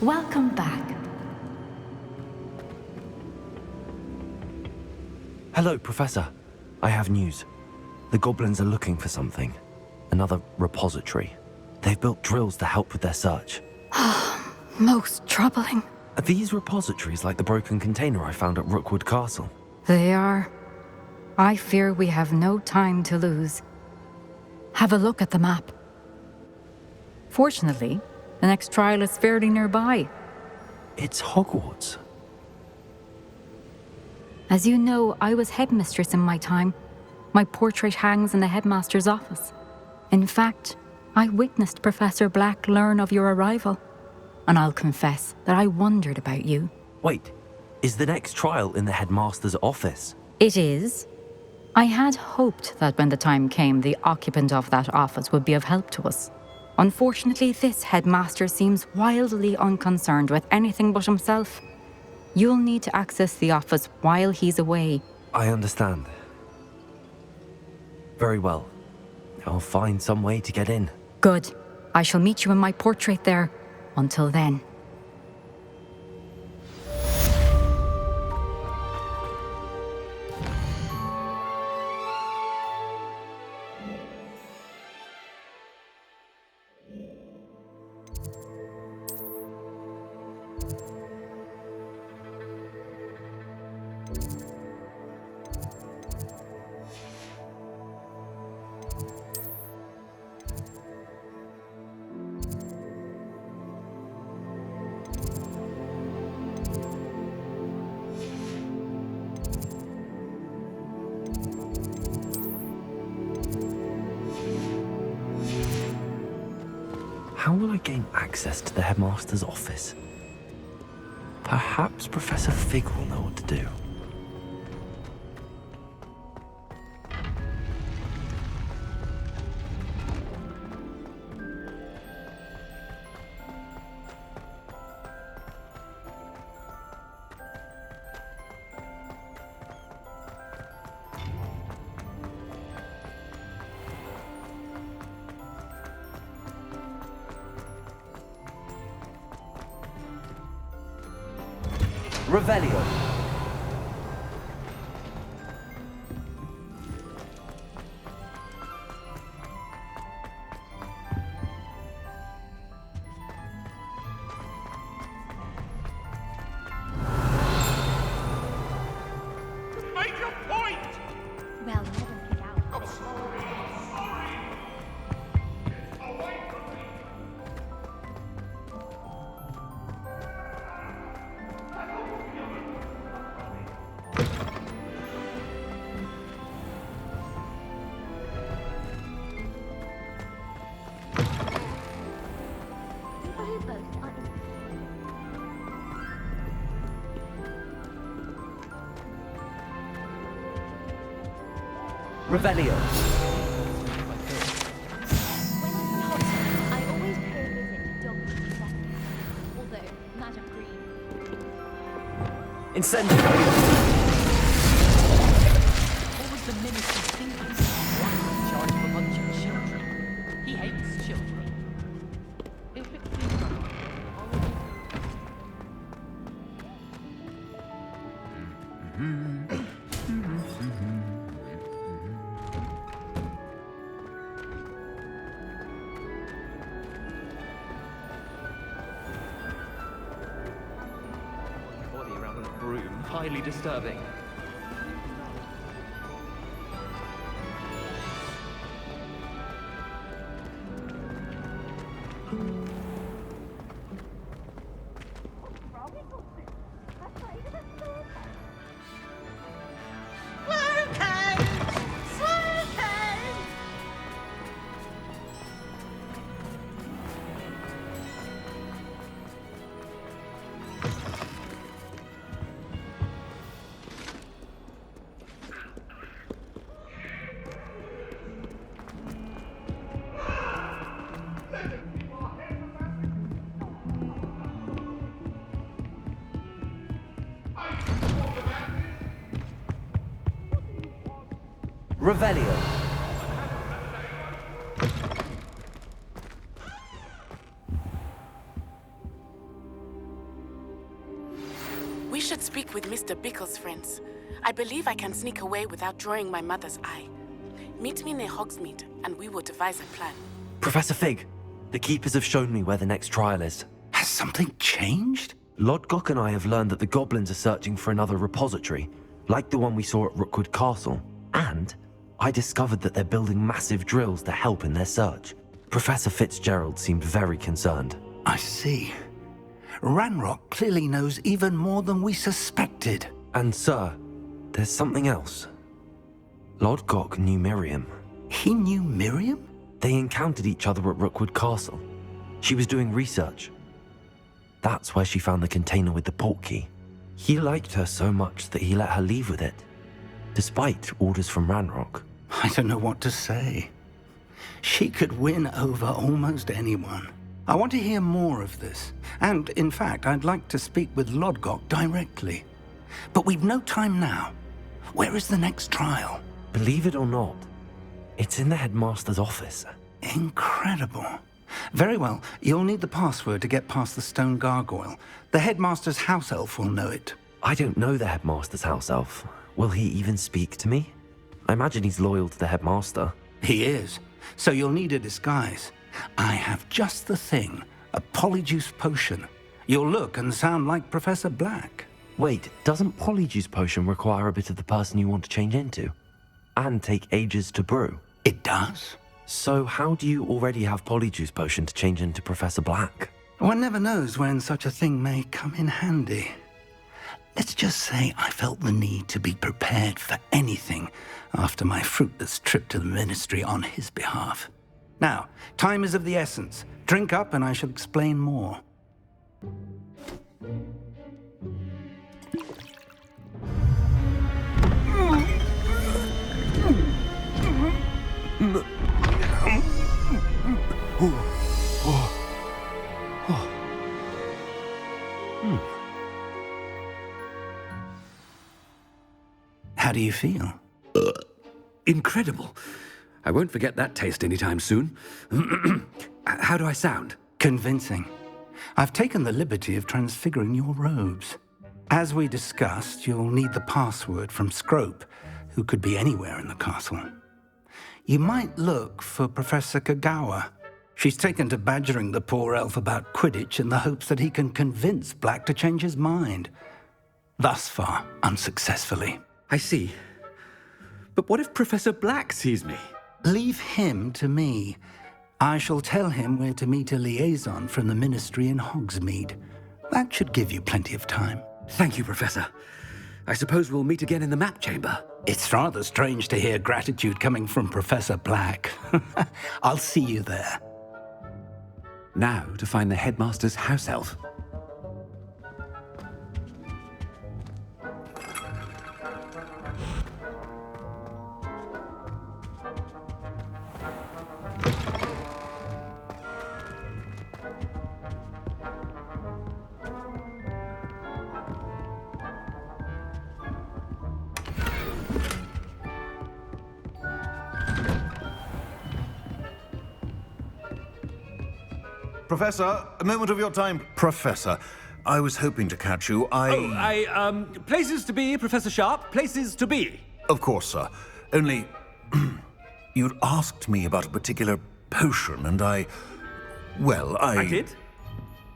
Welcome back. Hello, Professor. I have news. The goblins are looking for something. Another repository. They've built drills to help with their search. Most troubling. Are these repositories like the broken container I found at Rookwood Castle? They are. I fear we have no time to lose. Have a look at the map. Fortunately, the next trial is fairly nearby. It's Hogwarts. As you know, I was headmistress in my time. My portrait hangs in the headmaster's office. In fact, I witnessed Professor Black learn of your arrival. And I'll confess that I wondered about you. Wait, is the next trial in the headmaster's office? It is. I had hoped that when the time came, the occupant of that office would be of help to us. Unfortunately, this headmaster seems wildly unconcerned with anything but himself. You'll need to access the office while he's away. I understand. Very well. I'll find some way to get in. Good. I shall meet you in my portrait there. Until then. How will I gain access to the headmaster's office? Perhaps Professor Fig will know what to do. Revelio. Make a point! Well, let him pick out. I'm sorry. Away from me! People who boast are Revelio. When I'm in Hogwarts, I always pay a visit to Dog Second. Although, Madam Green. Incendio. What was the minister thinking? One in charge of a bunch of children. He hates children. If it pleases you, body around a broom, highly disturbing. Revelio. We should speak with Mr. Bickle's friends. I believe I can sneak away without drawing my mother's eye. Meet me near Hogsmeade, and we will devise a plan. Professor Fig, the Keepers have shown me where the next trial is. Has something changed? Lodgok and I have learned that the goblins are searching for another repository, like the one we saw at Rookwood Castle. And I discovered that they're building massive drills to help in their search. Professor Fitzgerald seemed very concerned. I see. Ranrock clearly knows even more than we suspected. And sir, there's something else. Lodgok knew Miriam. He knew Miriam? They encountered each other at Rookwood Castle. She was doing research. That's where she found the container with the portkey. He liked her so much that he let her leave with it, despite orders from Ranrock. I don't know what to say. She could win over almost anyone. I want to hear more of this. And, in fact, I'd like to speak with Lodgok directly. But we've no time now. Where is the next trial? Believe it or not, it's in the headmaster's office. Incredible. Very well. You'll need the password to get past the stone gargoyle. The headmaster's house elf will know it. I don't know the headmaster's house elf. Will he even speak to me? I imagine he's loyal to the headmaster. He is. So you'll need a disguise. I have just the thing. A polyjuice potion. You'll look and sound like Professor Black. Wait, doesn't Polyjuice Potion require a bit of the person you want to change into? And take ages to brew? It does? So how do you already have Polyjuice Potion to change into Professor Black? One never knows when such a thing may come in handy. Let's just say I felt the need to be prepared for anything after my fruitless trip to the Ministry on his behalf. Now, time is of the essence. Drink up and I shall explain more. How do you feel? Incredible. I won't forget that taste anytime soon. How do I sound? Convincing. I've taken the liberty of transfiguring your robes. As we discussed, you'll need the password from Scrope, who could be anywhere in the castle. You might look for Professor Kagawa. She's taken to badgering the poor elf about Quidditch in the hopes that he can convince Black to change his mind. Thus far, unsuccessfully. I see. But what if Professor Black sees me? Leave him to me. I shall tell him where to meet a liaison from the Ministry in Hogsmeade. That should give you plenty of time. Thank you, Professor. I suppose we'll meet again in the map chamber. It's rather strange to hear gratitude coming from Professor Black. I'll see you there. Now to find the headmaster's house elf. Professor, a moment of your time. Professor, I was hoping to catch you. Places to be, Professor Sharp. Places to be. Of course, sir. Only, you'd asked me about a particular potion, and I did?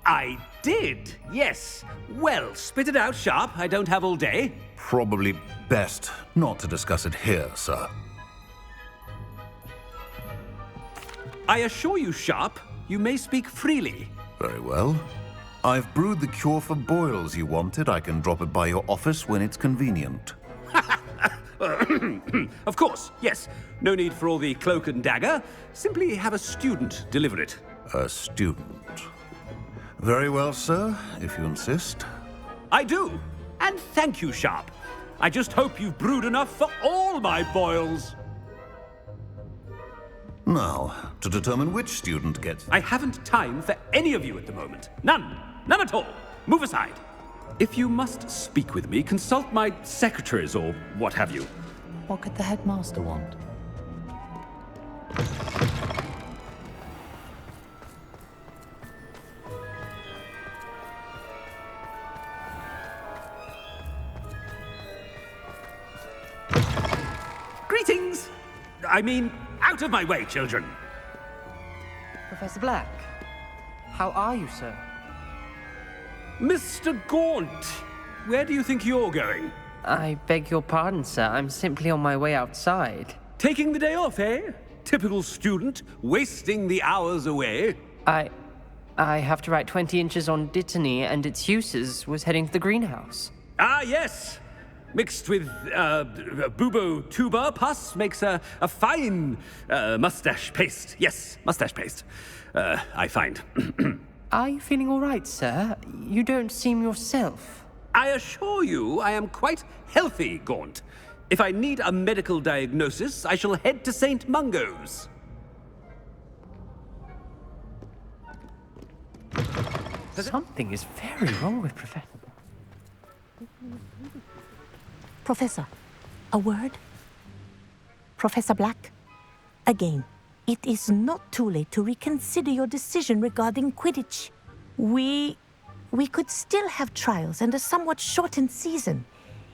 I did, yes. Well, spit it out, Sharp. I don't have all day. Probably best not to discuss it here, sir. I assure you, Sharp, you may speak freely. Very well. I've brewed the cure for boils you wanted. I can drop it by your office when it's convenient. Of course, yes. No need for all the cloak and dagger. Simply have a student deliver it. A student. Very well, sir, if you insist. I do. And thank you, Sharp. I just hope you've brewed enough for all my boils. Now, to determine which student gets... I haven't time for any of you at the moment. None. None at all. Move aside. If you must speak with me, consult my secretaries or what have you. What could the headmaster want? Greetings! I mean, out of my way, children. Professor Black, how are you, sir? Mr. Gaunt, where do you think you're going? I beg your pardon, sir. I'm simply on my way outside. Taking the day off, eh? Typical student, wasting the hours away. I have to write 20 inches on Dittany and its uses. Was heading to the greenhouse. Ah, yes. Mixed with bubo tuber pus makes a fine mustache paste. Yes, mustache paste. I find. Are you feeling all right, sir? You don't seem yourself. I assure you I am quite healthy, Gaunt. If I need a medical diagnosis, I shall head to St. Mungo's. Something is very wrong with Professor. Professor, a word? Professor Black, again, it is not too late to reconsider your decision regarding Quidditch. We could still have trials and a somewhat shortened season.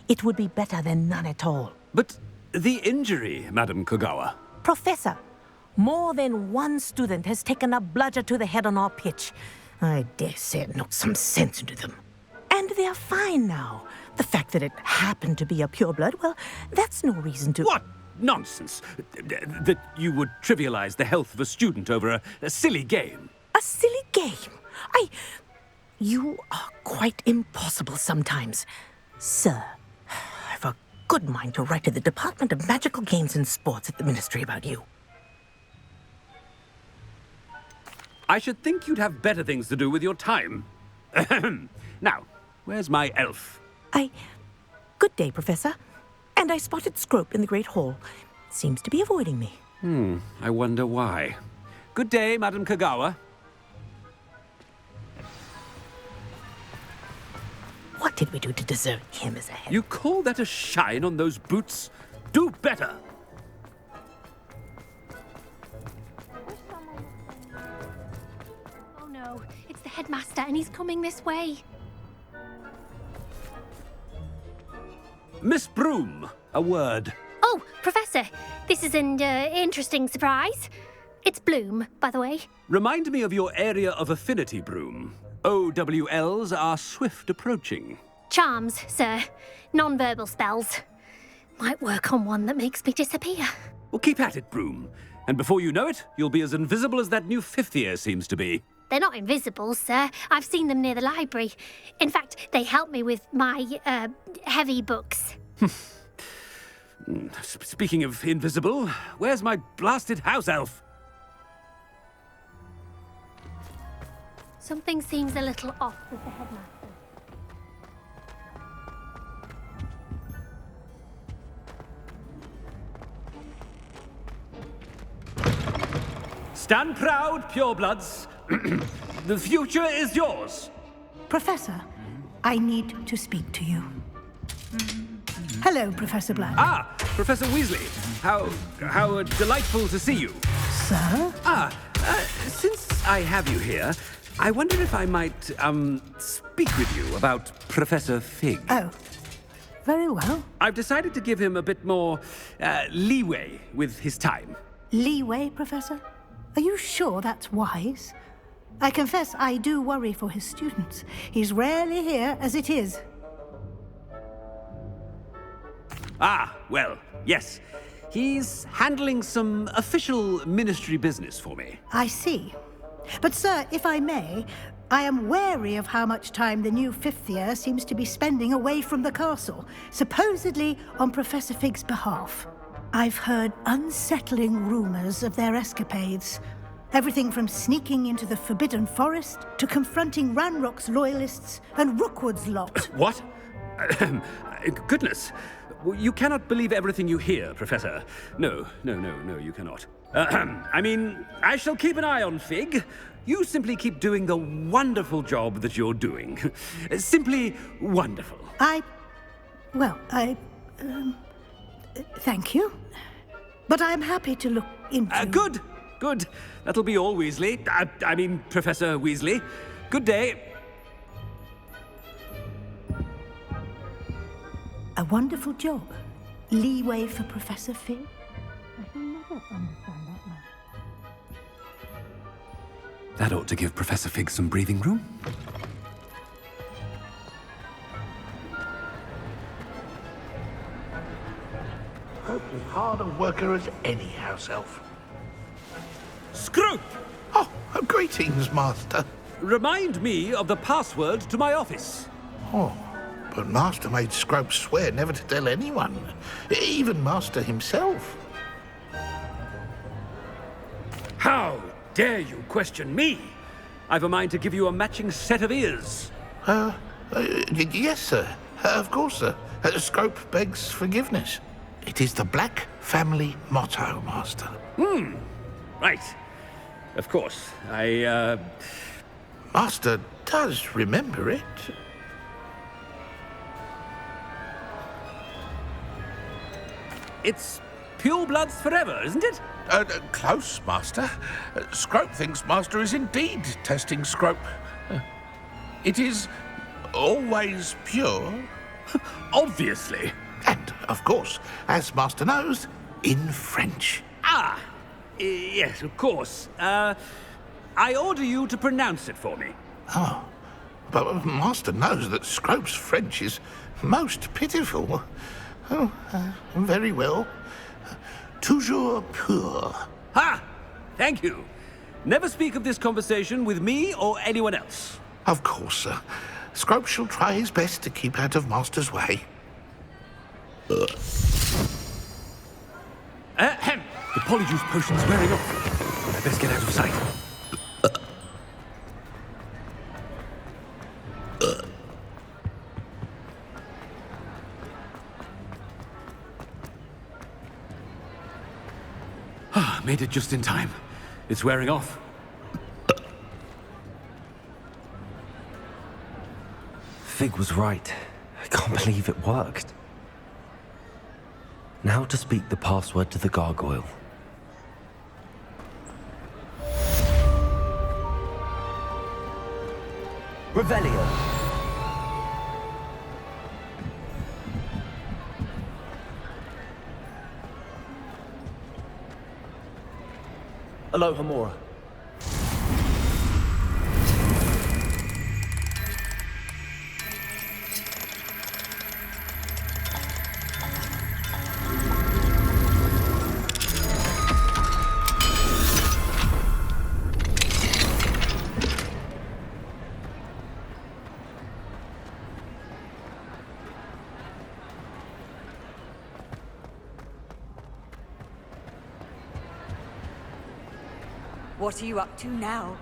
It would be better than none at all. But the injury, Madam Kogawa. Professor, more than one student has taken a bludger to the head on our pitch. I dare say it knocked some sense into them. And they're fine now. The fact that it happened to be a pureblood, well, that's no reason to... What nonsense! That you would trivialize the health of a student over a silly game. A silly game? You are quite impossible sometimes. Sir, I've a good mind to write to the Department of Magical Games and Sports at the Ministry about you. I should think you'd have better things to do with your time. Now, where's my elf? Good day, Professor. And I spotted Scrope in the Great Hall. Seems to be avoiding me. I wonder why. Good day, Madam Kogawa. What did we do to deserve him as a head? You call that a shine on those boots? Do better! Oh no, it's the headmaster and he's coming this way. Miss Broom, a word. Oh, Professor, this is an interesting surprise. It's Bloom, by the way. Remind me of your area of affinity, Broom. OWLs are swift approaching. Charms, sir. Non-verbal spells. Might work on one that makes me disappear. Well, keep at it, Broom. And before you know it, you'll be as invisible as that new fifth year seems to be. They're not invisible, sir. I've seen them near the library. In fact, they help me with my, heavy books. Speaking of invisible, where's my blasted house elf? Something seems a little off with the headmaster. Stand proud, purebloods. The future is yours. Professor, I need to speak to you. Hello, Professor Black. Ah, Professor Weasley. How delightful to see you. Sir? Since I have you here, I wonder if I might, speak with you about Professor Fig. Oh, very well. I've decided to give him a bit more, leeway with his time. Leeway, Professor? Are you sure that's wise? I confess I do worry for his students. He's rarely here as it is. Ah, well, yes. He's handling some official ministry business for me. I see. But, sir, if I may, I am wary of how much time the new fifth year seems to be spending away from the castle, supposedly on Professor Fig's behalf. I've heard unsettling rumors of their escapades. Everything from sneaking into the Forbidden Forest to confronting Ranrock's loyalists and Rookwood's lot. What? Goodness. You cannot believe everything you hear, Professor. No, you cannot. I mean, I shall keep an eye on Fig. You simply keep doing the wonderful job that you're doing. Simply wonderful. Thank you. But I'm happy to look into... Good. That'll be all, Weasley. I mean, Professor Weasley. Good day. A wonderful job. leeway for Professor Fig? I can never understand that man. That ought to give Professor Fig some breathing room. Hope as hard a worker as any house elf. Scrope! Oh, greetings, Master. Remind me of the password to my office. Oh, but Master made Scrope swear never to tell anyone, even Master himself. How dare you question me? I've a mind to give you a matching set of ears. Yes, sir. Of course, sir. Scrope begs forgiveness. It is the Black family motto, Master. Right. Of course. Master does remember it. It's pure bloods forever, isn't it? Close, Master. Scrope thinks Master is indeed testing Scrope. It is always pure. Obviously. And, of course, as Master knows, in French. Ah! Yes, of course. I order you to pronounce it for me. Oh, but Master knows that Scrope's French is most pitiful. Oh, very well. Toujours pur. Ha! Thank you. Never speak of this conversation with me or anyone else. Of course, sir. Scrope shall try his best to keep out of Master's way. Ahem. The polyjuice potion's wearing off. I best get out of sight. Made it just in time. It's wearing off. Fig was right. I can't believe it worked. Now to speak the password to the gargoyle. Revelio. Aloha Mora. What are you up to now?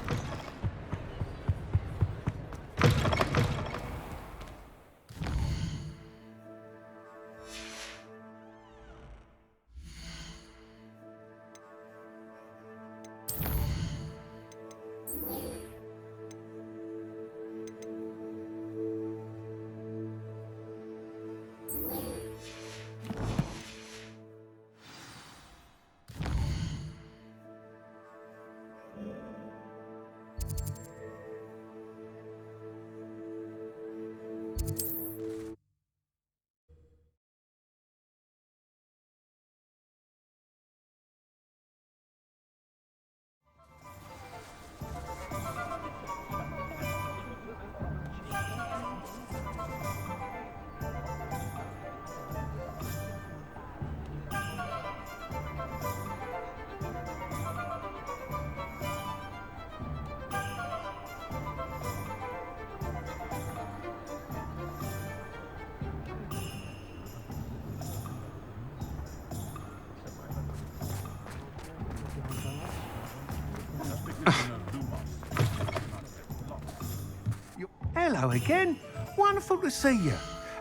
Hello again. Wonderful to see you.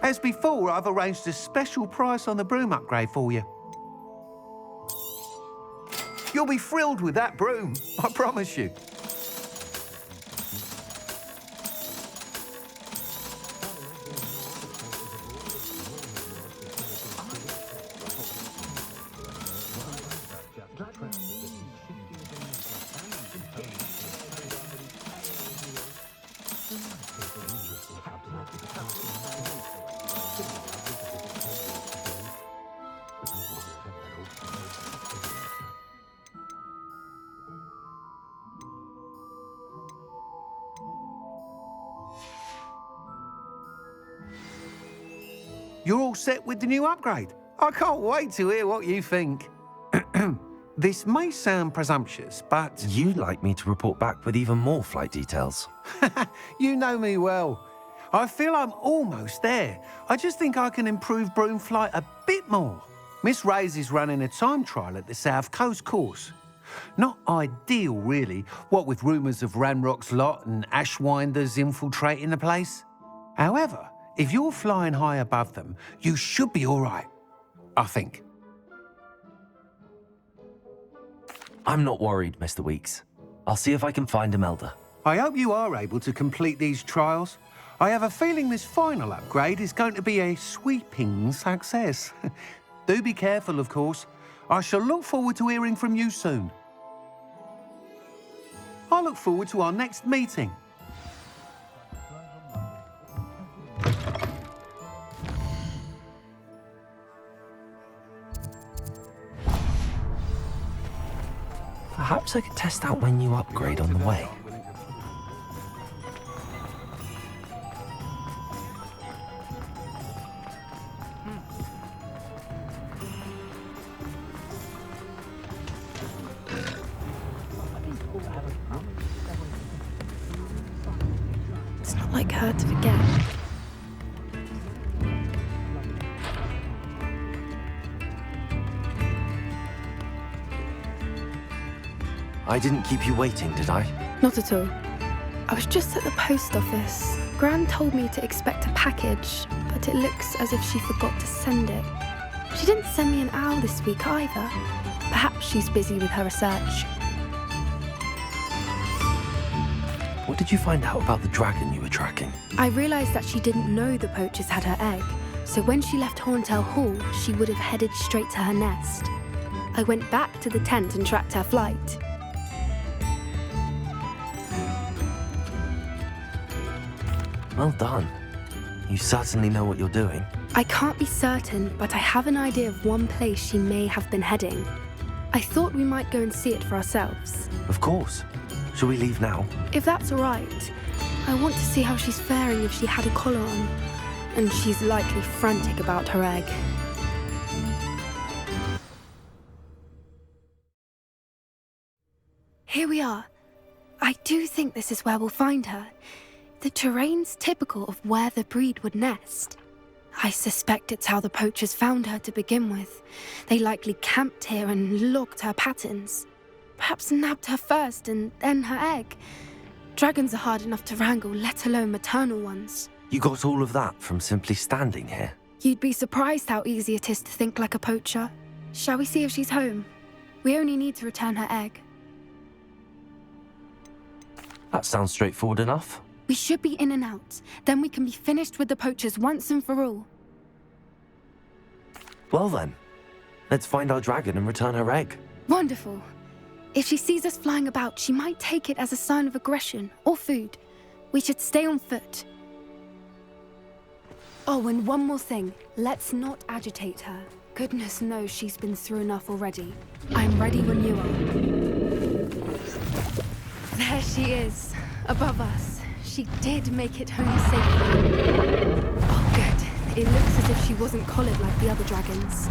As before, I've arranged a special price on the broom upgrade for you. You'll be thrilled with that broom, I promise you. you're all set with the new upgrade. I can't wait to hear what you think. This may sound presumptuous, but... You'd like me to report back with even more flight details. You know me well. I feel I'm almost there. I just think I can improve broom flight a bit more. Miss Ray's is running a time trial at the South Coast course. Not ideal, really, what with rumours of Ranrock's lot and Ashwinders infiltrating the place. However, if you're flying high above them, you should be all right, I think. I'm not worried, Mr. Weeks. I'll see if I can find Imelda. I hope you are able to complete these trials. I have a feeling this final upgrade is going to be a sweeping success. Do be careful, of course. I shall look forward to hearing from you soon. I look forward to our next meeting. Perhaps I could test out my new upgrade on the way. It's not like her to forget. I didn't keep you waiting, did I? Not at all. I was just at the post office. Gran told me to expect a package, but it looks as if she forgot to send it. She didn't send me an owl this week either. Perhaps she's busy with her research. What did you find out about the dragon you were tracking? I realised that she didn't know the poachers had her egg, so when she left Horntail Hall, she would have headed straight to her nest. I went back to the tent and tracked her flight. Well done. You certainly know what you're doing. I can't be certain, but I have an idea of one place she may have been heading. I thought we might go and see it for ourselves. Of course. Shall we leave now? If that's all right. I want to see how she's faring if she had a collar on. And she's likely frantic about her egg. Here we are. I do think this is where we'll find her. The terrain's typical of where the breed would nest. I suspect it's how the poachers found her to begin with. They likely camped here and logged her patterns. Perhaps nabbed her first and then her egg. Dragons are hard enough to wrangle, let alone maternal ones. You got all of that from simply standing here? You'd be surprised how easy it is to think like a poacher. Shall we see if she's home? We only need to return her egg. That sounds straightforward enough. We should be in and out. Then we can be finished with the poachers once and for all. Well then, let's find our dragon and return her egg. Wonderful. If she sees us flying about, she might take it as a sign of aggression or food. We should stay on foot. Oh, and one more thing. Let's not agitate her. Goodness knows she's been through enough already. I'm ready when you are. There she is, above us. She did make it home safely. Oh, good. It looks as if she wasn't collared like the other dragons.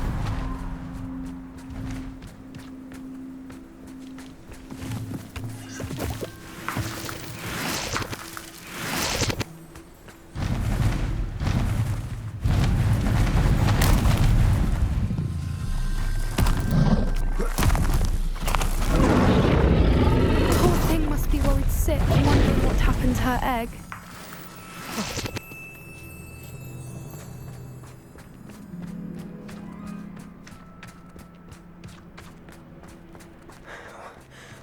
Poor thing must be worried sick, wondering what happened to her egg.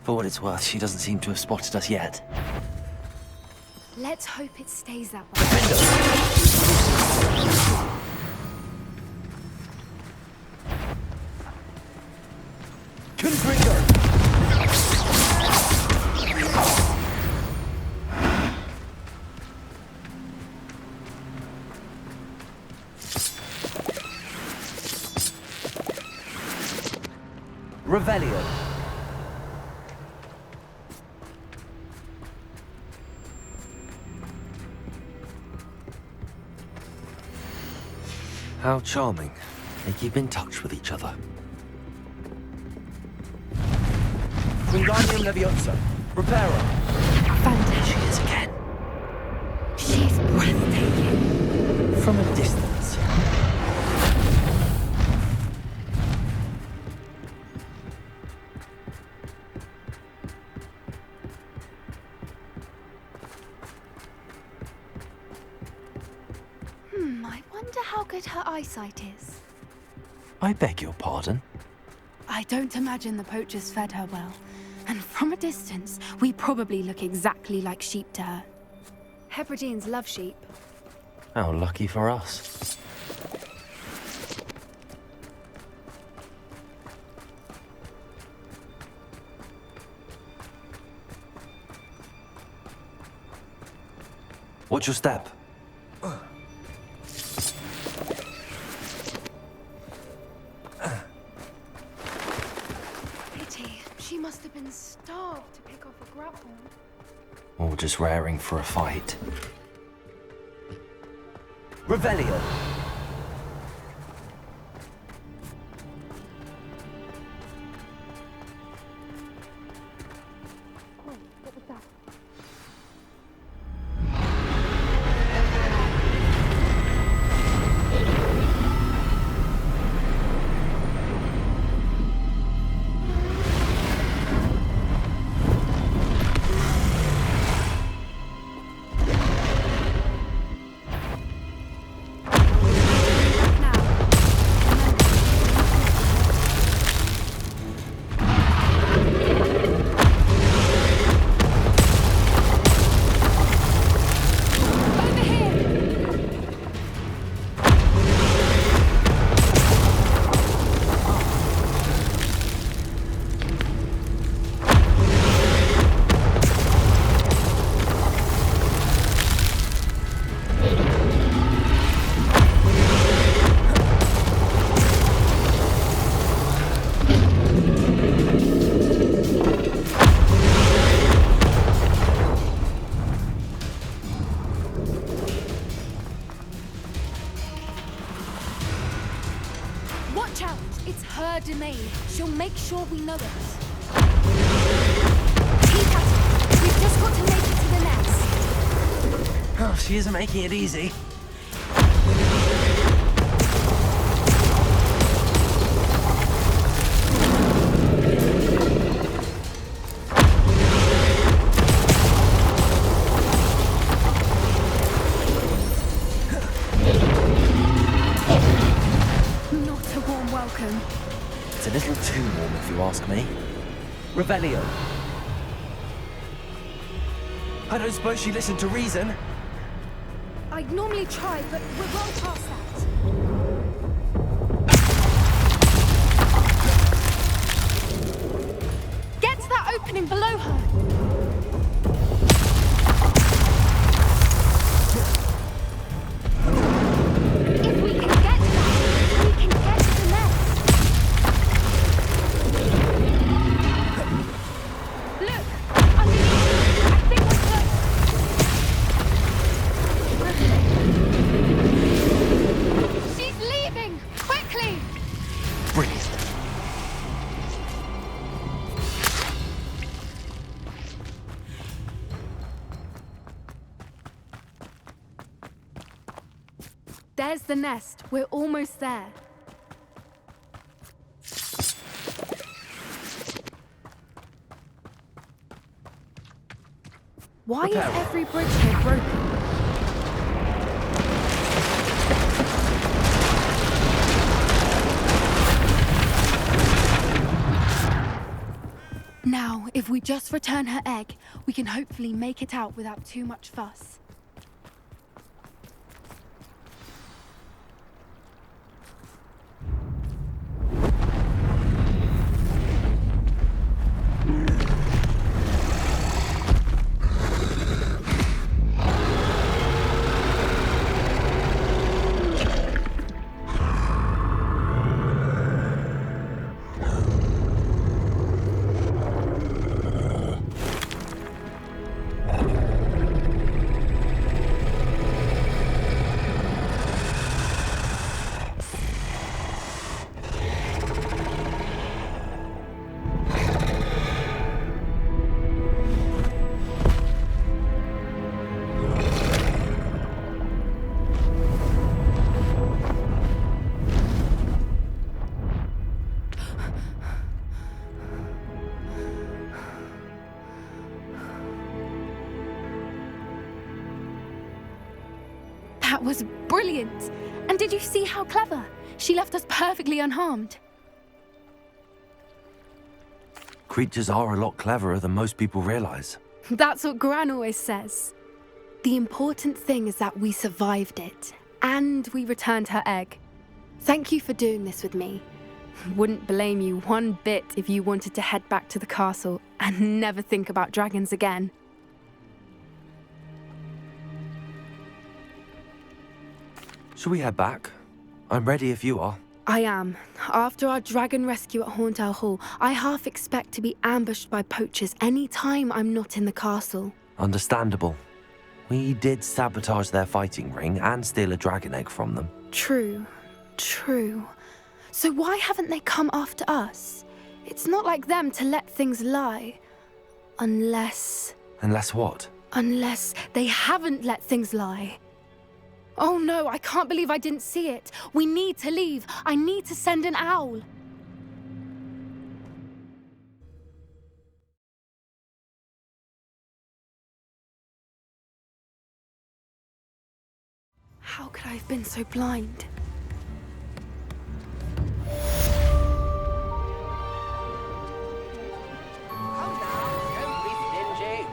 For what it's worth, she doesn't seem to have spotted us yet. Let's hope it stays that way. Revelio. How charming. They keep in touch with each other. Wingardium Leviosa. Reparo. Fantastic. She is again. She's breathtaking. From a distance. I wonder how good her eyesight is. I beg your pardon? I don't imagine the poachers fed her well. And from a distance, we probably look exactly like sheep to her. Hebrideans love sheep. How lucky for us. Watch your step. Pity. She must have been starved to pick off a grapple. Or just raring for a fight. Revelio. Watch out! It's her domain. She'll make sure we know it. Keep at it. We've just got to make it to the nest. Oh, she isn't making it easy. Not a warm welcome. It's a little too warm if you ask me. Revelio. I don't suppose she listened to reason. I'd normally try, but we're well past that. Get to that opening below her. If we can get to that, we can get to the nest. Look, underneath. I think we're close. She's leaving! Quickly! Brilliant. There's the nest. We're almost there. Why is every bridge here broken? Now, if we just return her egg, we can hopefully make it out without too much fuss. That was brilliant. And did you see how clever? She left us perfectly unharmed. Creatures are a lot cleverer than most people realize. That's what Gran always says. The important thing is that we survived it, and we returned her egg. Thank you for doing this with me. Wouldn't blame you one bit if you wanted to head back to the castle and never think about dragons again. Shall we head back? I'm ready if you are. I am. After our dragon rescue at Horndale Hall, I half expect to be ambushed by poachers any time I'm not in the castle. Understandable. We did sabotage their fighting ring and steal a dragon egg from them. True. So why haven't they come after us? It's not like them to let things lie. Unless what? Unless they haven't let things lie. Oh no, I can't believe I didn't see it. We need to leave. I need to send an owl. How could I have been so blind? Don't be stingy.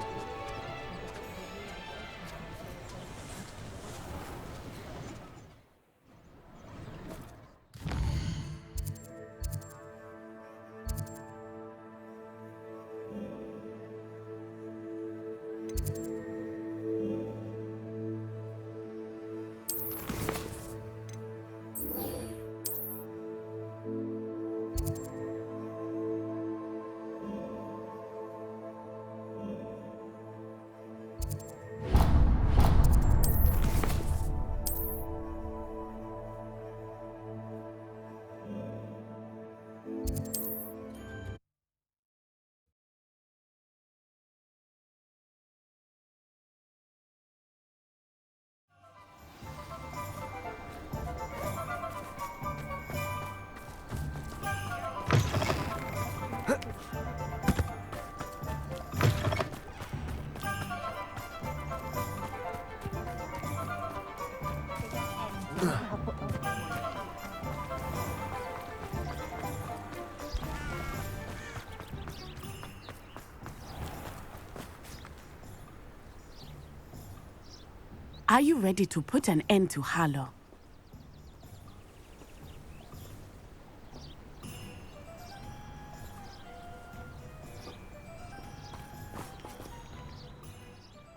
Are you ready to put an end to Harlow?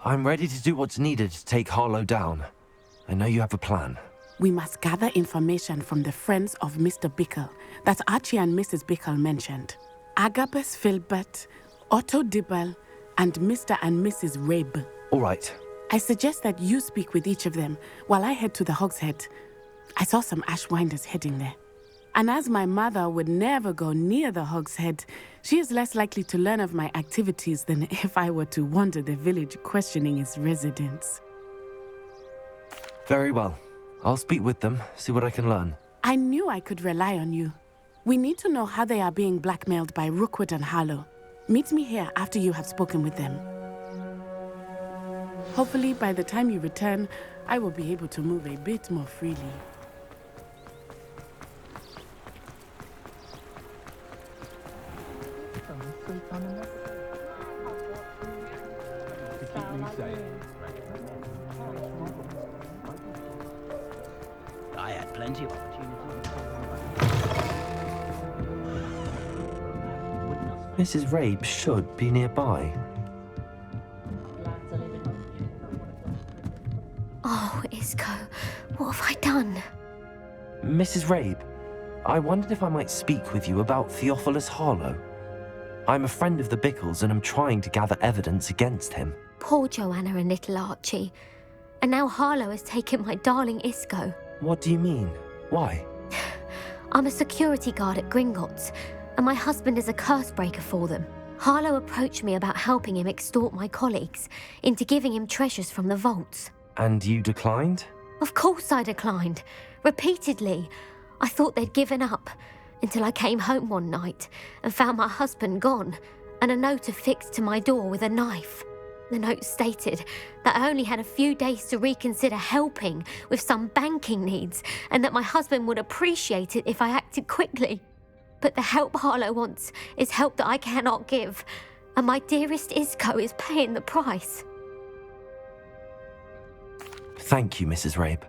I'm ready to do what's needed to take Harlow down. I know you have a plan. We must gather information from the friends of Mr. Bickle that Archie and Mrs. Bickle mentioned. Agabus Filbert, Otto Dibble, and Mr. and Mrs. Rabe. All right. I suggest that you speak with each of them while I head to the Hog's Head. I saw some Ashwinders heading there. And as my mother would never go near the Hog's Head, she is less likely to learn of my activities than if I were to wander the village questioning its residents. Very well. I'll speak with them, see what I can learn. I knew I could rely on you. We need to know how they are being blackmailed by Rookwood and Harlow. Meet me here after you have spoken with them. Hopefully, by the time you return, I will be able to move a bit more freely. I had plenty of opportunities. Mrs. Rabe should be nearby. Oh, Isco, what have I done? Mrs. Rabe, I wondered if I might speak with you about Theophilus Harlow. I'm a friend of the Bickles and I'm trying to gather evidence against him. Poor Joanna and little Archie. And now Harlow has taken my darling Isco. What do you mean? Why? I'm a security guard at Gringotts, and my husband is a curse breaker for them. Harlow approached me about helping him extort my colleagues into giving him treasures from the vaults. And you declined? Of course I declined. Repeatedly. I thought they'd given up, until I came home one night and found my husband gone, and a note affixed to my door with a knife. The note stated that I only had a few days to reconsider helping with some banking needs and that my husband would appreciate it if I acted quickly. But the help Harlow wants is help that I cannot give, and my dearest Isco is paying the price. Thank you, Mrs. Rabe.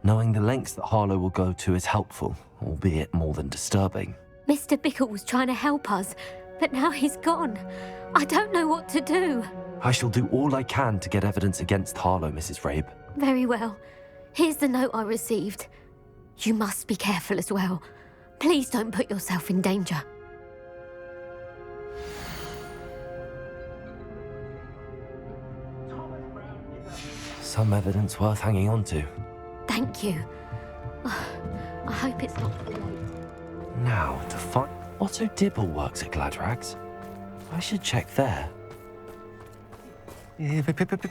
Knowing the lengths that Harlow will go to is helpful, albeit more than disturbing. Mr. Bickle was trying to help us, but now he's gone. I don't know what to do. I shall do all I can to get evidence against Harlow, Mrs. Rabe. Very well. Here's the note I received. You must be careful as well. Please don't put yourself in danger. Some evidence worth hanging on to. Thank you. I hope it's not too late. Now, to find... Otto Dibble works at Gladrags. I should check there.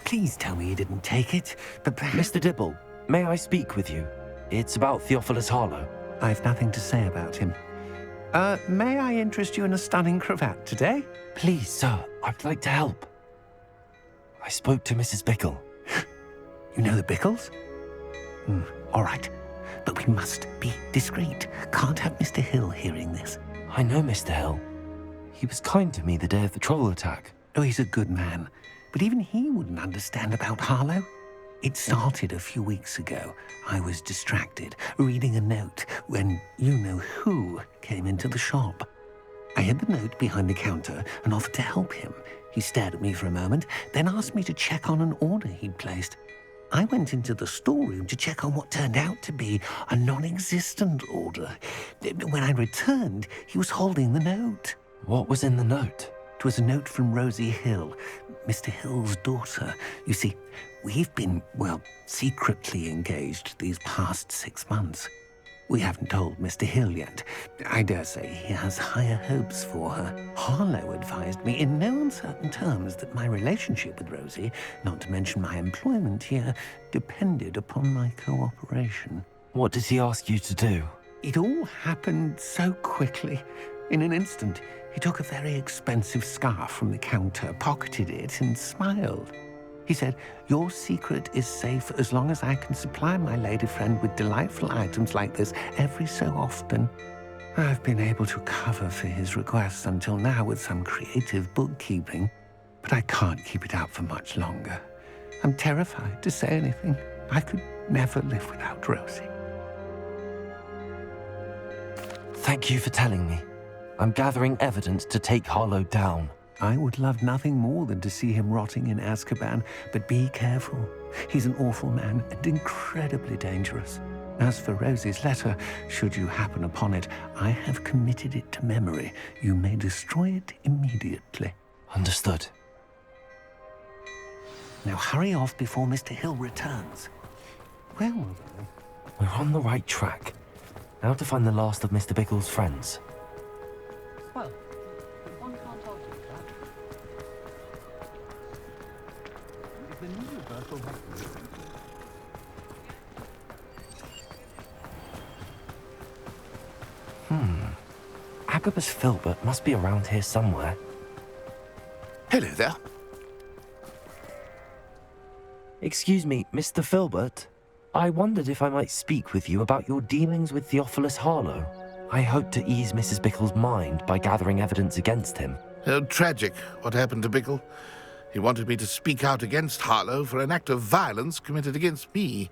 Please tell me you didn't take it. Mr. Dibble, may I speak with you? It's about Theophilus Harlow. I've nothing to say about him. May I interest you in a stunning cravat today? Please, sir, I'd like to help. I spoke to Mrs. Bickle. You know the Bickles? All right. But we must be discreet. Can't have Mr. Hill hearing this. I know Mr. Hill. He was kind to me the day of the troll attack. Oh, he's a good man. But even he wouldn't understand about Harlow. It started a few weeks ago. I was distracted, reading a note, when you-know-who came into the shop. I hid the note behind the counter and offered to help him. He stared at me for a moment, then asked me to check on an order he'd placed. I went into the storeroom to check on what turned out to be a non-existent order. When I returned, he was holding the note. What was in the note? It was a note from Rosie Hill, Mr. Hill's daughter. You see, we've been, secretly engaged these past 6 months. We haven't told Mr. Hill yet. I dare say he has higher hopes for her. Harlow advised me in no uncertain terms that my relationship with Rosie, not to mention my employment here, depended upon my cooperation. What did he ask you to do? It all happened so quickly. In an instant, he took a very expensive scarf from the counter, pocketed it, and smiled. He said, "Your secret is safe as long as I can supply my lady friend with delightful items like this every so often." I've been able to cover for his requests until now with some creative bookkeeping, but I can't keep it up for much longer. I'm terrified to say anything. I could never live without Rosie. Thank you for telling me. I'm gathering evidence to take Harlow down. I would love nothing more than to see him rotting in Azkaban, but be careful. He's an awful man and incredibly dangerous. As for Rosie's letter, should you happen upon it, I have committed it to memory. You may destroy it immediately. Understood. Now hurry off before Mr. Hill returns. Well, we're on the right track. Now to find the last of Mr. Bickle's friends. Well, one can't argue with that. If the new universal Agabus Filbert must be around here somewhere. Hello there. Excuse me, Mr. Filbert. I wondered if I might speak with you about your dealings with Theophilus Harlow. I hope to ease Mrs. Bickle's mind by gathering evidence against him. Tragic, what happened to Bickle. He wanted me to speak out against Harlow for an act of violence committed against me.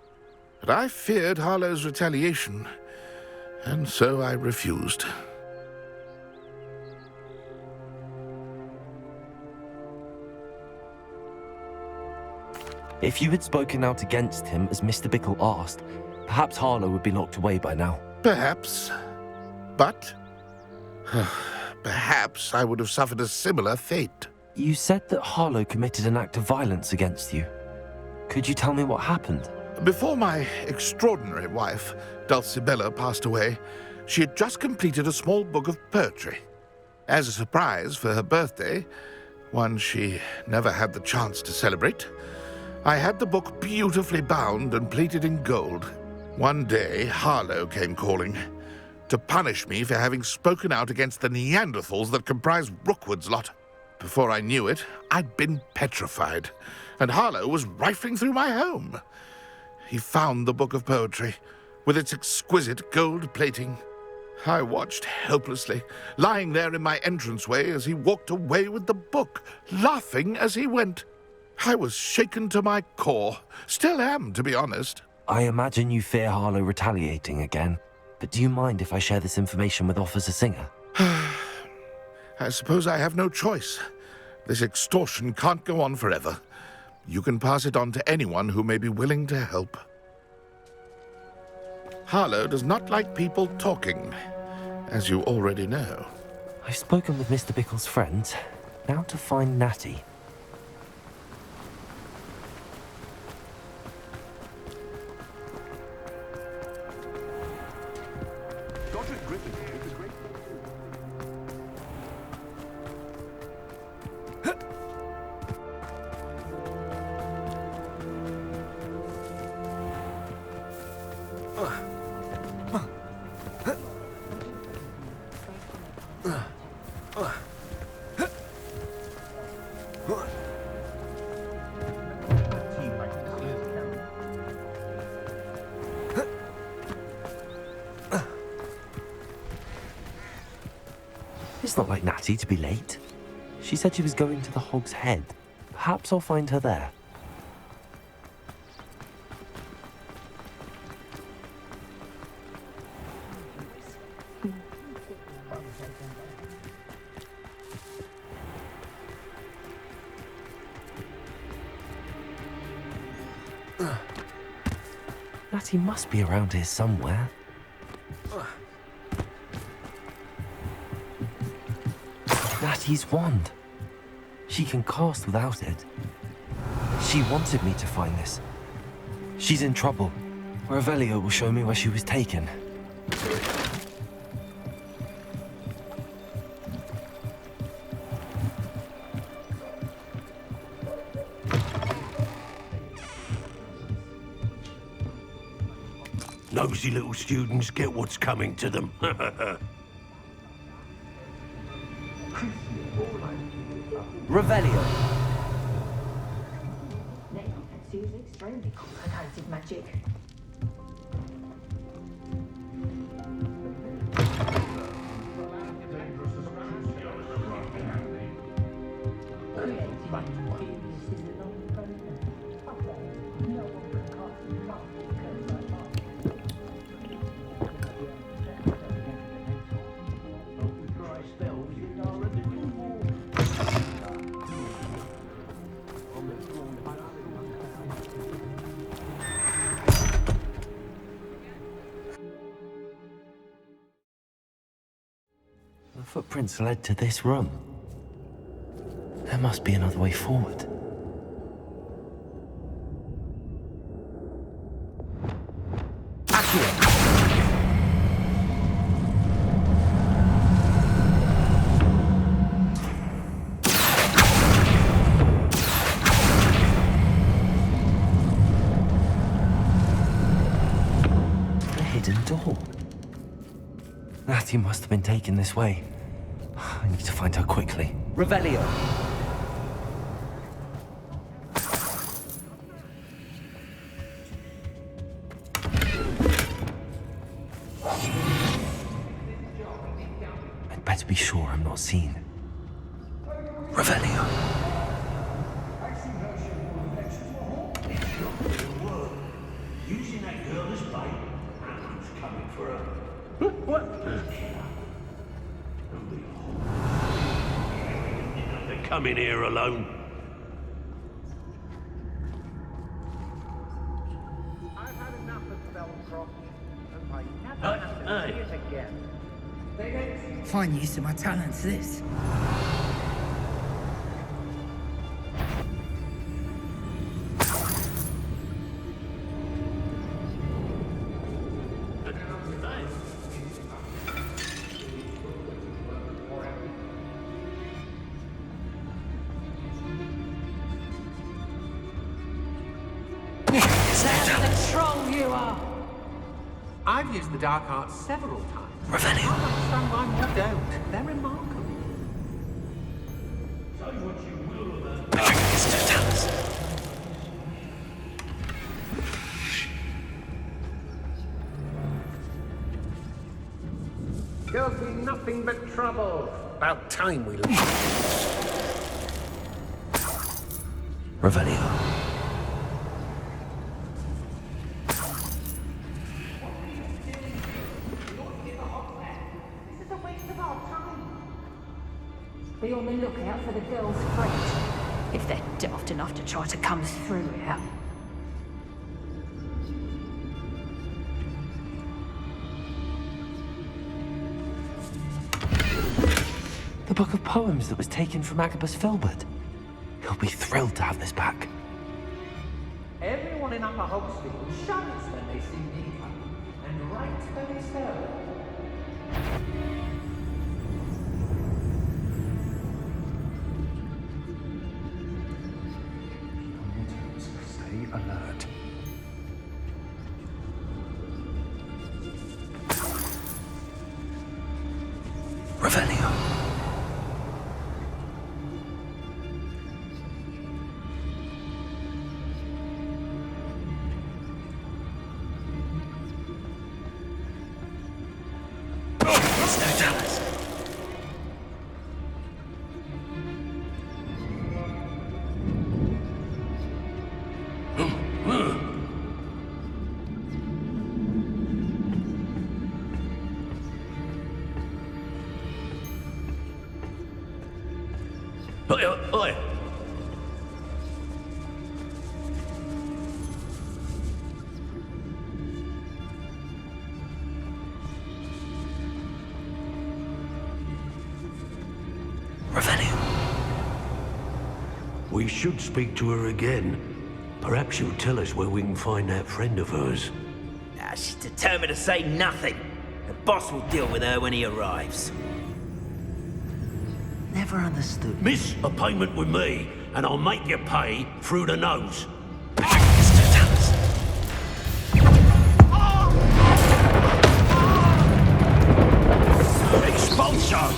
But I feared Harlow's retaliation, and so I refused. If you had spoken out against him as Mr. Bickle asked, perhaps Harlow would be locked away by now. Perhaps. But perhaps I would have suffered a similar fate. You said that Harlow committed an act of violence against you. Could you tell me what happened? Before my extraordinary wife, Dulcibella, passed away, she had just completed a small book of poetry. As a surprise for her birthday, one she never had the chance to celebrate, I had the book beautifully bound and plated in gold. One day, Harlow came calling to punish me for having spoken out against the Neanderthals that comprise Rookwood's lot. Before I knew it, I'd been petrified, and Harlow was rifling through my home. He found the book of poetry, with its exquisite gold plating. I watched helplessly, lying there in my entranceway as he walked away with the book, laughing as he went. I was shaken to my core. Still am, to be honest. I imagine you fear Harlow retaliating again, but do you mind if I share this information with Officer Singer? I suppose I have no choice. This extortion can't go on forever. You can pass it on to anyone who may be willing to help. Harlow does not like people talking, as you already know. I've spoken with Mr. Bickle's friends. Now to find Natty. It's not like Natty to be late. She said she was going to the Hog's Head. Perhaps I'll find her there. Natty must be around here somewhere. Natty's wand. She can cast without it. She wanted me to find this. She's in trouble. Revelio will show me where she was taken. Nosy little students get what's coming to them. Revelio. Necromancy is extremely complicated magic. The footprints led to this room. There must be another way forward. A hidden door. Natty must have been taken this way. I need to find her quickly. Revelio. I'd better be sure I'm not seen. Revelio. Using that girl as bait. Who's coming for her? What? They come in here alone. I've had enough of Belcroft, and I never have to see it again. Fine use of my talents, this. Strong you are! I've used the dark arts several times. Revelio. I understand why more don't. They're remarkable. There'll be nothing but trouble. About time we leave. Revelio. Be on the lookout for the girl's freight, if they're daft enough to try to come through here. The book of poems that was taken from Agabus Filbert. He'll be thrilled to have this back. Everyone in Upper Hogsfield shudders when they see me come, and rightfully so. Stay alert. Revelio. Oi! Revelio. We should speak to her again. Perhaps she'll tell us where we can find that friend of hers. She's determined to say nothing. The boss will deal with her when he arrives. Never understood. Miss a payment with me, and I'll make you pay through the nose. Expulsion!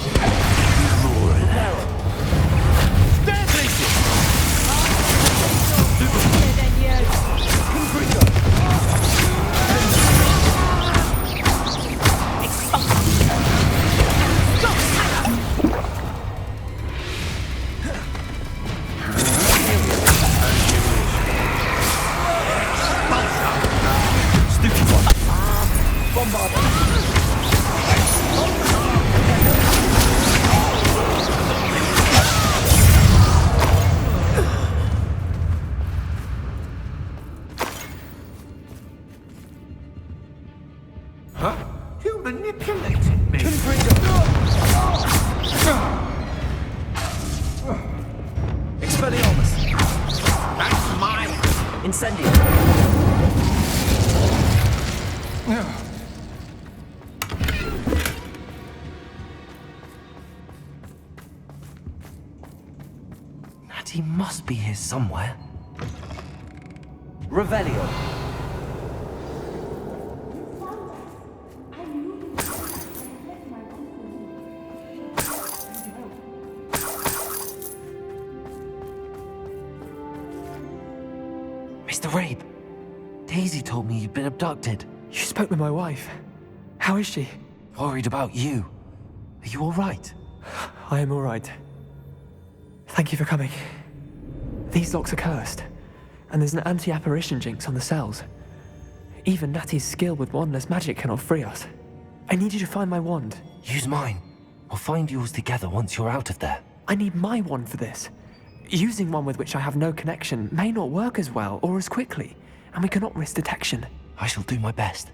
Huh? You manipulated me. Expelliarmus! That's mine! Incendio! Natty must be here somewhere. Revelio! Mr. Rabe, Daisy told me you'd been abducted. You spoke with my wife. How is she? Worried about you. Are you all right? I am all right. Thank you for coming. These locks are cursed, and there's an anti-apparition jinx on the cells. Even Natty's skill with wandless magic cannot free us. I need you to find my wand. Use mine. We'll find yours together once you're out of there. I need my wand for this. Using one with which I have no connection may not work as well or as quickly, and we cannot risk detection. I shall do my best.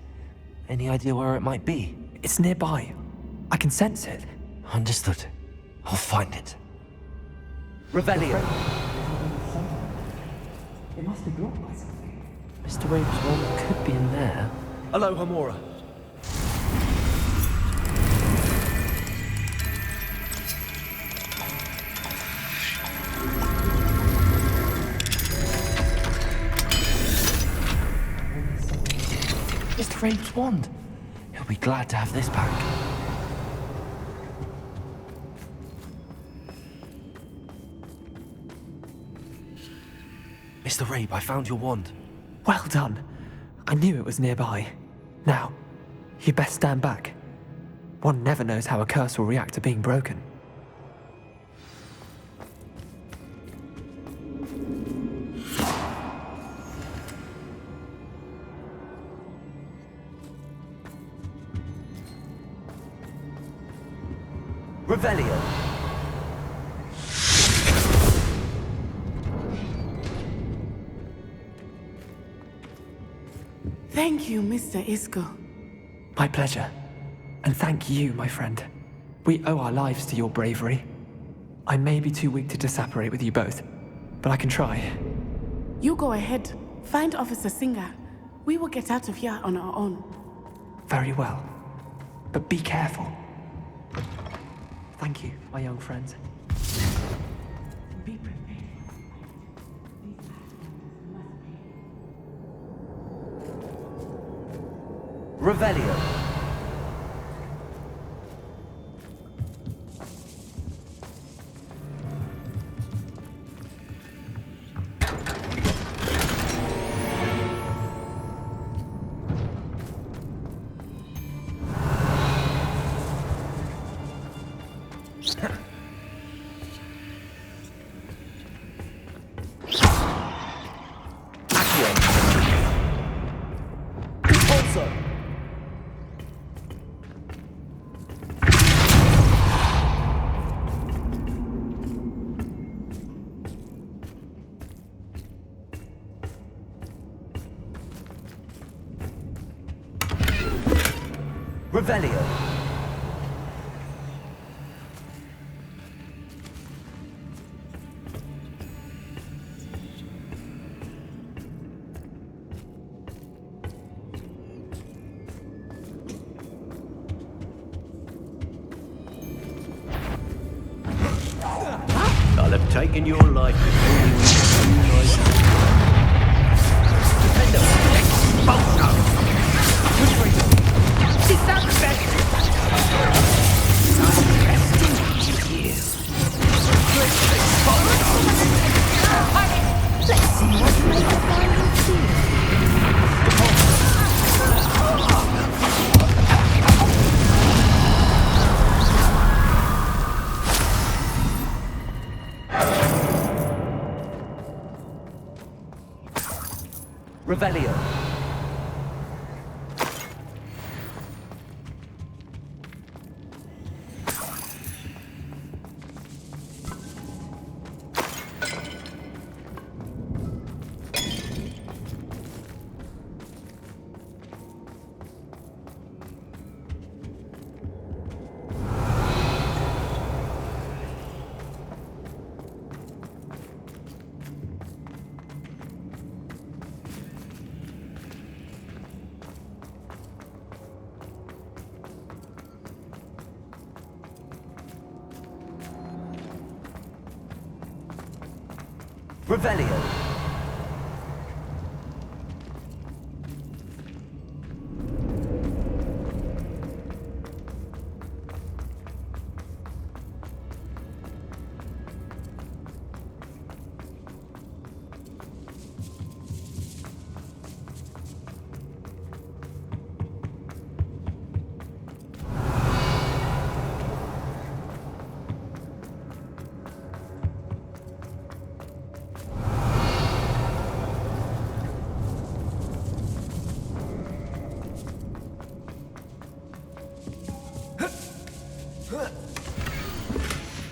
Any idea where it might be? It's nearby. I can sense it. Understood. I'll find it. Revelio! It must be blocked by something. Mr. Rabe's wand could be in there. Hello, Hamora. Mr. Rabe's wand. He'll be glad to have this back. Mr. Rabe, I found your wand. Well done. I knew it was nearby. Now, you best stand back. One never knows how a curse will react to being broken. Revelio. Thank you, Mr. Isco. My pleasure. And thank you, my friend. We owe our lives to your bravery. I may be too weak to disapparate with you both, but I can try. You go ahead. Find Officer Singer. We will get out of here on our own. Very well. But be careful. Thank you, my young friends. Be prepared. Revelio. Revelio. I'll have taken your life before you realize. Defender! Expulso! Which way to? Is that the best? I'm resting here. Let's see what makes the final Revelio. Revelio.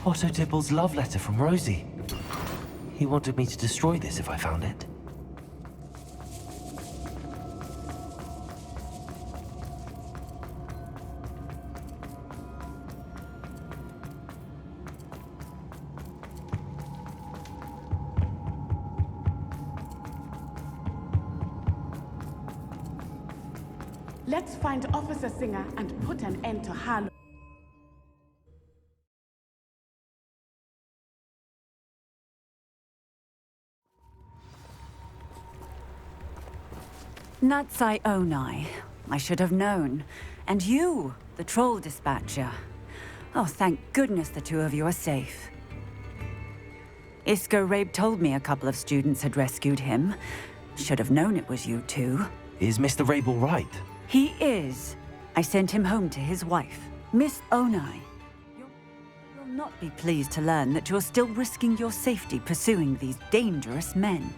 Otto Dibble's love letter from Rosie. He wanted me to destroy this if I found it. Let's find Officer Singer and put an end to Harlow. Natsai Onai. I should have known. And you, the troll dispatcher. Oh, thank goodness the two of you are safe. Isco Rabe told me a couple of students had rescued him. Should have known it was you two. Is Mr. Rabe all right? He is. I sent him home to his wife, Miss Onai. You'll not be pleased to learn that you're still risking your safety pursuing these dangerous men.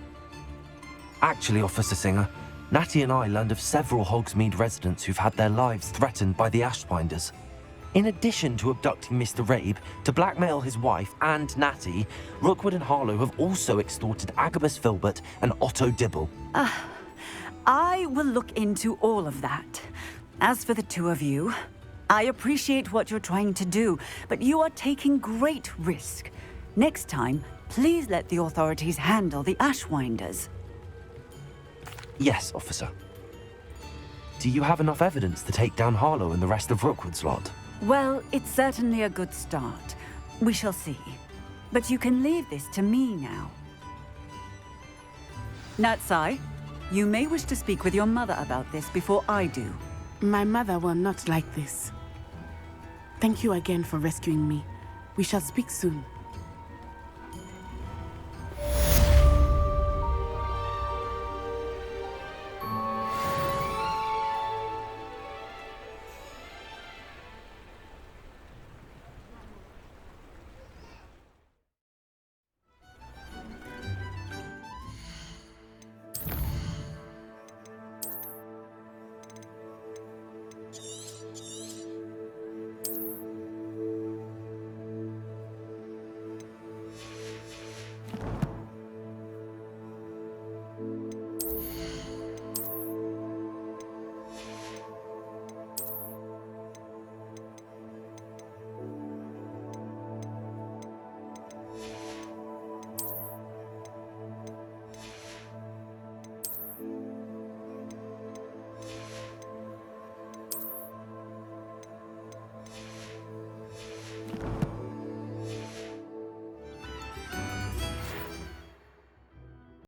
Actually, Officer Singer, Natty and I learned of several Hogsmeade residents who've had their lives threatened by the Ashwinders. In addition to abducting Mr. Rabe to blackmail his wife and Natty, Rookwood and Harlow have also extorted Agabus Filbert and Otto Dibble. I will look into all of that. As for the two of you, I appreciate what you're trying to do, but you are taking great risk. Next time, please let the authorities handle the Ashwinders. Yes, officer. Do you have enough evidence to take down Harlow and the rest of Rookwood's lot? Well, it's certainly a good start. We shall see. But you can leave this to me now. Natsai, you may wish to speak with your mother about this before I do. My mother will not like this. Thank you again for rescuing me. We shall speak soon.